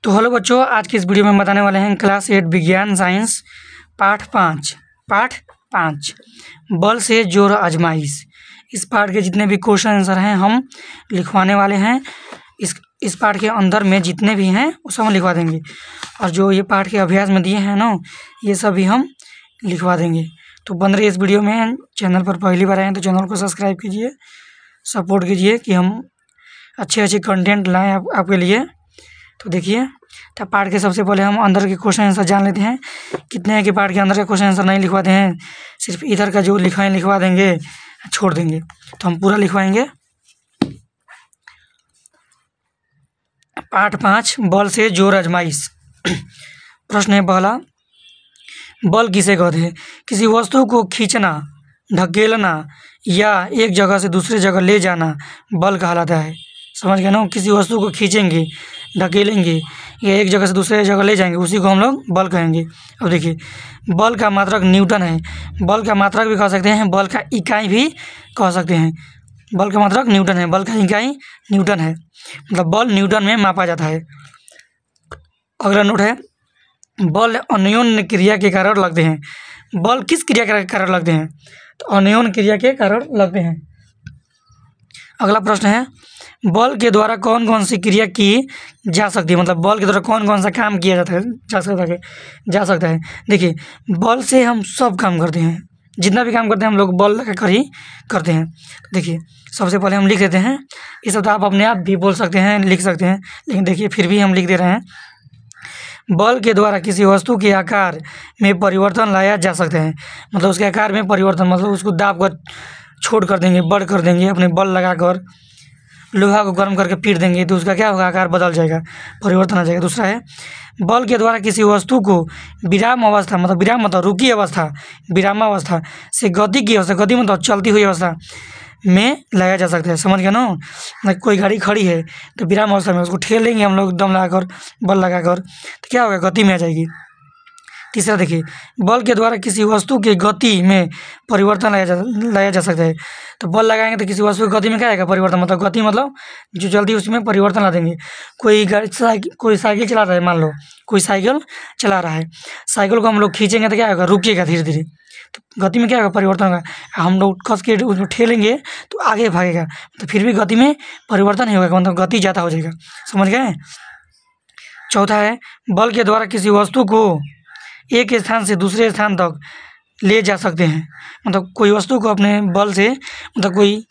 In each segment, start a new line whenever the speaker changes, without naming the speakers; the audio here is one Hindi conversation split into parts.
तो हेलो बच्चों, आज की इस वीडियो में बताने वाले हैं क्लास 8 विज्ञान साइंस पाठ 5 बल से जोड़ आजमाइश। इस पाठ के जितने भी क्वेश्चन आंसर हैं हम लिखवाने वाले हैं। इस पाठ के अंदर में जितने भी हैं वो सब हम लिखवा देंगे, और जो ये पाठ के अभ्यास में दिए हैं ना, ये सब भी हम लिखवा देंगे। तो बन रही इस वीडियो में, चैनल पर पहली बार आए हैं तो चैनल को सब्सक्राइब कीजिए, सपोर्ट कीजिए कि हम अच्छे कंटेंट लाएँ आपके लिए। तो देखिए, तो पाठ के सबसे पहले हम अंदर के क्वेश्चन आंसर जान लेते हैं। कितने हैं कि पाठ के अंदर के क्वेश्चन आंसर नहीं लिखवाते हैं, सिर्फ इधर का जो लिखा है लिखवा देंगे, छोड़ देंगे। तो हम पूरा लिखवाएंगे। पाठ 5 बल से जोड़ आजमाइश। प्रश्न है पहला, बल किसे कहते हैं? किसी वस्तु को खींचना, ढकेलना या एक जगह से दूसरे जगह ले जाना बल कहलाता है। समझ गए ना? किसी वस्तु को खींचेंगे, ढकेलेंगे या एक जगह से दूसरे जगह ले जाएंगे, उसी को हम लोग बल कहेंगे। अब देखिए, बल का मात्रक न्यूटन है। बल का मात्रक भी कह सकते हैं, बल का इकाई भी कह सकते हैं। बल का मात्रक न्यूटन है, बल का इकाई न्यूटन है, मतलब बल न्यूटन में मापा जाता है। अगला नोट है, बल अन्योन्य क्रिया के कारण लगते हैं। बल किस क्रिया के कारण लगते हैं? तो अन्योन्य क्रिया के कारण लगते हैं। अगला प्रश्न है, बल के द्वारा कौन कौन सी क्रिया की जा सकती है? मतलब बल के द्वारा कौन कौन सा काम किया जाता है, जा सकता है। देखिए, बल से हम सब काम करते हैं, जितना भी काम करते हैं हम लोग बल लगा कर ही करते हैं। देखिए, सबसे पहले हम लिख देते हैं। ये सब तो आप अपने आप भी बोल सकते हैं, लिख सकते हैं, लेकिन देखिए फिर भी हम लिख दे रहे हैं। बल के द्वारा किसी वस्तु के आकार में परिवर्तन लाया जा सकता है। मतलब उसके आकार में परिवर्तन, मतलब उसको दाब कर छोड़ कर देंगे, बड़ कर देंगे, अपने बल लगाकर लोहा को गर्म करके पीट देंगे तो उसका क्या होगा? आकार बदल जाएगा, परिवर्तन आ जाएगा। दूसरा है, बल के द्वारा किसी वस्तु को विराम अवस्था, मतलब विराम मतलब रुकी अवस्था, विरामावस्था से गति की अवस्था, गति मतलब चलती हुई अवस्था में लाया जा सकता है। समझ गया ना? मतलब कोई गाड़ी खड़ी है तो विराम अवस्था में उसको ठेलेंगे हम लोग दम लगाकर, बल लगाकर, तो क्या होगा? गति में आ जाएगी। तीसरा देखिए, बल के द्वारा किसी वस्तु के गति में परिवर्तन लाया जा सकता है। तो बल लगाएंगे तो किसी वस्तु की गति में क्या आएगा? परिवर्तन। मतलब गति मतलब जो जल्दी उसमें परिवर्तन ला देंगे। कोई साइकिल चला रहा है, मान लो कोई साइकिल चला रहा है, साइकिल को हम लोग खींचेंगे तो क्या होगा? रुकेगा धीरे धीरे, तो गति में क्या होगा? परिवर्तन होगा। हम लोग कस के उसको ठेलेंगे तो आगे भागेगा, तो फिर भी गति में परिवर्तन ही होगा, मतलब गति ज़्यादा हो जाएगा। समझ गए? चौथा है, बल के द्वारा किसी वस्तु को एक स्थान से दूसरे स्थान तक ले जा सकते हैं। मतलब कोई वस्तु को अपने बल से, मतलब कोई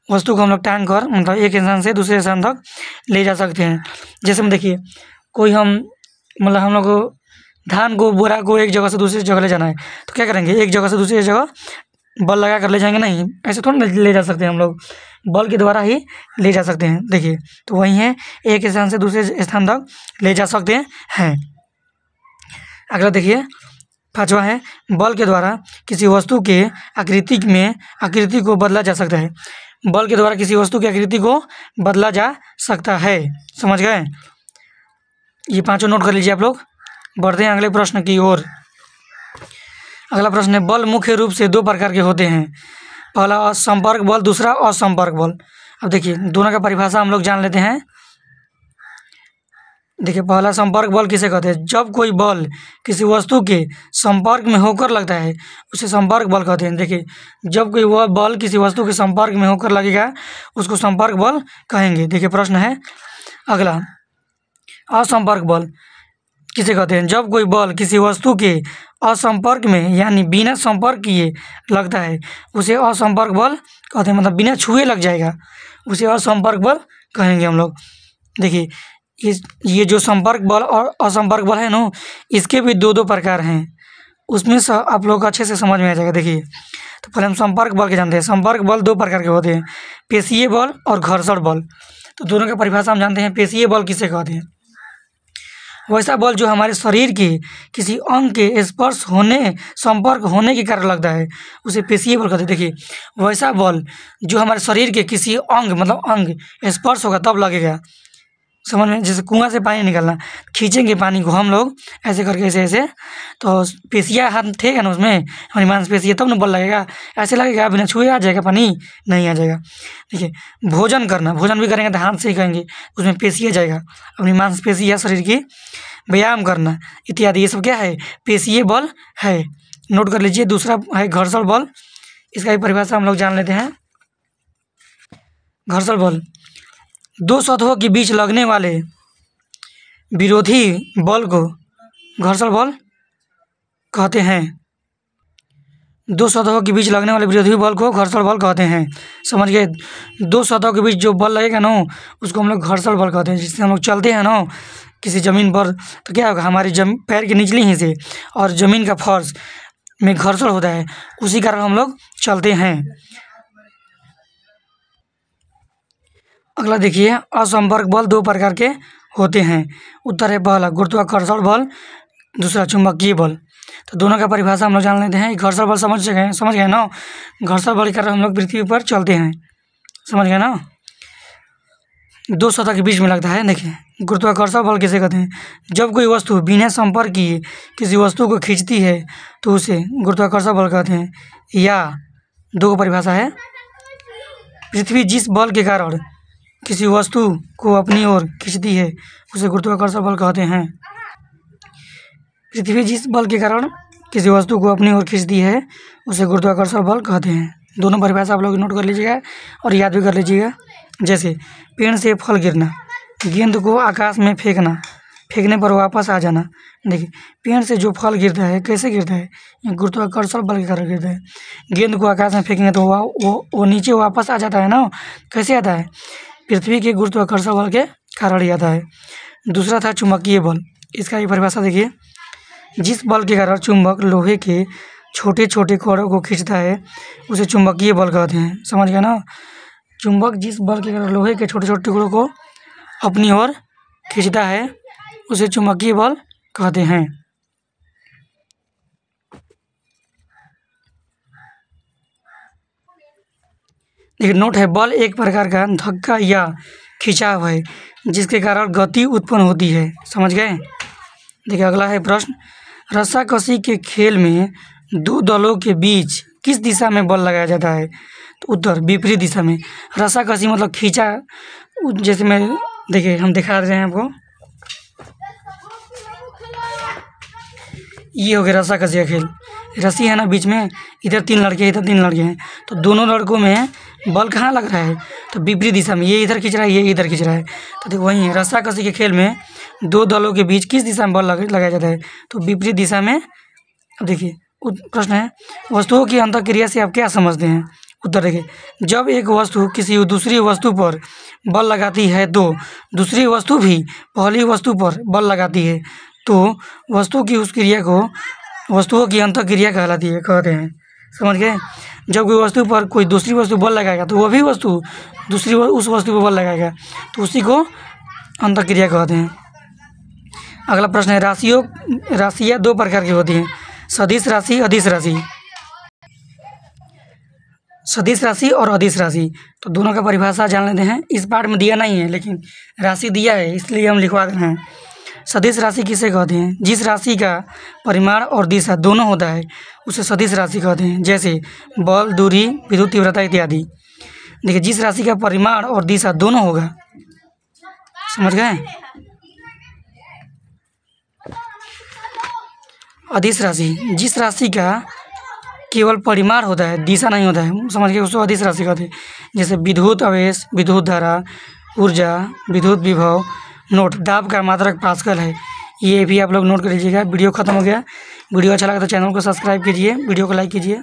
वस्तु को हम लोग टांग कर, मतलब एक स्थान से दूसरे स्थान तक ले जा सकते हैं। जैसे हम देखिए, कोई मतलब हम लोग को धान को, बोरा को एक जगह से दूसरी जगह ले जाना है, तो क्या करेंगे? एक जगह से दूसरी जगह बल लगा कर ले जाएंगे? नहीं, ऐसे थोड़ा ले जा सकते हैं हम लोग, बल के द्वारा ही ले जा सकते हैं। देखिए, तो वही है, एक स्थान से दूसरे स्थान तक ले जा सकते हैं। अगला देखिए, पांचवा है, बल के द्वारा किसी वस्तु के आकृति को बदला जा सकता है। बल के द्वारा किसी वस्तु की आकृति को बदला जा सकता है। समझ गए? ये पांचों नोट कर लीजिए आप लोग। बढ़ते हैं अगले प्रश्न की ओर। अगला प्रश्न है, बल मुख्य रूप से 2 प्रकार के होते हैं। पहला संपर्क बल, दूसरा असंपर्क बल। अब देखिए, दोनों का परिभाषा हम लोग जान लेते हैं। देखिए, पहला संपर्क बल किसे कहते हैं? जब कोई बल किसी वस्तु के संपर्क में होकर लगता है उसे संपर्क बल कहते हैं। देखिए, जब कोई वह बल किसी वस्तु के संपर्क में होकर लगेगा उसको संपर्क बल कहेंगे। देखिए, प्रश्न है अगला, असंपर्क बल किसे कहते हैं? जब कोई बल किसी वस्तु के असंपर्क में, यानी बिना संपर्क किए लगता है उसे असंपर्क बल कहते हैं। मतलब बिना छुए लग जाएगा, उसे असंपर्क बल कहेंगे हम लोग। देखिए, ये जो संपर्क बल और असंपर्क बल है ना, इसके भी 2 प्रकार हैं। उसमें से आप लोग अच्छे से समझ में आ जाएगा। देखिए, तो पहले हम संपर्क बल के जानते हैं। संपर्क बल 2 प्रकार के होते हैं, पेशीय बल और घर्षण बल। तो दोनों का परिभाषा हम जानते हैं। पेशीय बल किसे कहते हैं? वैसा बल जो हमारे शरीर के किसी अंग के संपर्क होने के कारण लगता है उसे पेशीय बल कहते हैं। देखिए, वैसा बल जो हमारे शरीर के किसी अंग, मतलब अंग स्पर्श होगा तब लगेगा, समझ में, जैसे कुआं से पानी निकलना, खींचेंगे पानी को हम लोग ऐसे करके, ऐसे ऐसे, तो पेशियाँ हाथ थे ना उसमें, हमारी मांसपेशियाँ, तब ना बल लगेगा। ऐसे लगेगा बिना छुए आ जाएगा पानी? नहीं आ जाएगा। देखिए, भोजन करना, भोजन भी करेंगे तो हाथ से ही करेंगे, उसमें पेशियाँ जाएगा, अपनी मांसपेशियाँ शरीर की। व्यायाम करना इत्यादि, ये सब क्या है? पेशीय बल है। नोट कर लीजिए। दूसरा है घर्षण बल, इसका भी परिभाषा हम लोग जान लेते हैं। घर्षण बल, दो सतहों के बीच लगने वाले विरोधी बल को घर्षण बल कहते हैं। दो सतहों के बीच लगने वाले विरोधी बल को घर्षण बल कहते हैं। समझ गए? दो सतहों के बीच जो बल लगेगा ना, उसको हम लोग घर्षण बल कहते हैं। जिससे हम लोग चलते हैं ना किसी ज़मीन पर, तो क्या होगा, हमारी पैर के निचले हिस्से और ज़मीन का फर्श में घर्षण होता है, उसी कारण हम लोग चलते हैं। अगला देखिए, असंपर्क बल दो प्रकार के होते हैं। उत्तर है पहला गुरुत्वाकर्षण बल, दूसरा चुंबकीय बल। तो दोनों का परिभाषा हम लोग जान लेते हैं। घर्षण बल समझ गए ना? घर्षण बल के कारण हम लोग पृथ्वी पर चलते हैं। समझ गए ना? दो सतह के बीच में लगता है। देखिए, गुरुत्वाकर्षण बल किसे कहते हैं? जब कोई वस्तु बिना संपर्क किए किसी वस्तु को खींचती है तो उसे गुरुत्वाकर्षण बल कहते हैं। या दो परिभाषा है, पृथ्वी जिस बल के कारण किसी वस्तु को अपनी ओर खींचती है उसे गुरुत्वाकर्षण बल कहते हैं। पृथ्वी जिस बल के कारण किसी वस्तु को अपनी ओर खींचती है उसे गुरुत्वाकर्षण बल कहते हैं। दोनों परिभाषा आप लोग नोट कर लीजिएगा और याद भी कर लीजिएगा। जैसे पेड़ से फल गिरना, गेंद को आकाश में फेंकना, फेंकने पर वापस आ जाना। देखिए, पेड़ से जो फल गिरता है कैसे गिरता है? गुरुत्वाकर्षण बल के कारण गिरता है। गेंद को आकाश में फेंकेंगे तो वो नीचे वापस आ जाता है ना। कैसे आता है? पृथ्वी के गुरुत्वाकर्षण बल के कारण ही आता है। दूसरा था चुंबकीय बल, इसका भी परिभाषा देखिए। जिस बल के कारण चुंबक लोहे के छोटे छोटे कणों को खींचता है उसे चुंबकीय बल कहते हैं। समझ गए ना? चुंबक जिस बल के कारण लोहे के छोटे छोटे टुकड़ों को अपनी ओर खींचता है उसे चुंबकीय बल कहते हैं। एक नोट है, बल एक प्रकार का धक्का या खिंचाव है जिसके कारण गति उत्पन्न होती है। समझ गए? देखिए, अगला है प्रश्न, रस्साकसी के खेल में दो दलों के बीच किस दिशा में बल लगाया जाता है? तो उत्तर विपरीत दिशा में। रस्साकसी मतलब खींचा, जैसे मैं देखिए हम दिखा रहे हैं आपको, ये हो गया रस्साकसी का खेल। रस्सी है ना बीच में, इधर तीन लड़के इधर तीन लड़के हैं, तो दोनों लड़कों में बल कहाँ लग रहा है? तो विपरीत दिशा में। ये इधर खींच रहा है, ये इधर खींच रहा है। तो देखो वही है, रस्साकसी के खेल में दो दलों के बीच किस दिशा में बल लगाया जाता है? तो विपरीत दिशा में। अब देखिए प्रश्न है, वस्तुओं की अंतःक्रिया से आप क्या समझते हैं? उत्तर देखिए, जब एक वस्तु किसी दूसरी वस्तु पर बल लगाती है तो दूसरी वस्तु भी पहली वस्तु पर बल लगाती है, तो वस्तु की उस क्रिया को वस्तुओं की अंतःक्रिया कहलाती है, कहते हैं। समझ गए? जब कोई वस्तु पर कोई दूसरी वस्तु बल लगाएगा तो वह भी वस्तु दूसरी उस वस्तु पर बल लगाएगा, तो उसी को अंतःक्रिया कहते हैं। अगला प्रश्न है, राशियाँ दो प्रकार की होती हैं, सदिश राशि, अदिश राशि। सदिश राशि और अदिश राशि, तो दोनों का परिभाषा जान लेते हैं। इस पार्ट में दिया नहीं है लेकिन राशि दिया है, इसलिए हम लिखवा रहे हैं। सदिश राशि किसे कहते हैं? जिस राशि का परिमाण और दिशा दोनों होता है उसे सदिश राशि कहते हैं। जैसे बल, दूरी, विद्युत तीव्रता इत्यादि। देखिए, जिस राशि का परिमाण और दिशा दोनों होगा, समझ गए? अदिश राशि, जिस राशि का केवल परिमाण होता है, दिशा नहीं होता है, समझ गए, उसको अदिश राशि कहते हैं। जैसे विद्युत आवेश, विद्युत धारा, ऊर्जा, विद्युत विभव। नोट, दाब का मात्रक पास्कल है, ये भी आप लोग नोट कर लीजिएगा। वीडियो खत्म हो गया। वीडियो अच्छा लगा तो चैनल को सब्सक्राइब कीजिए, वीडियो को लाइक कीजिए।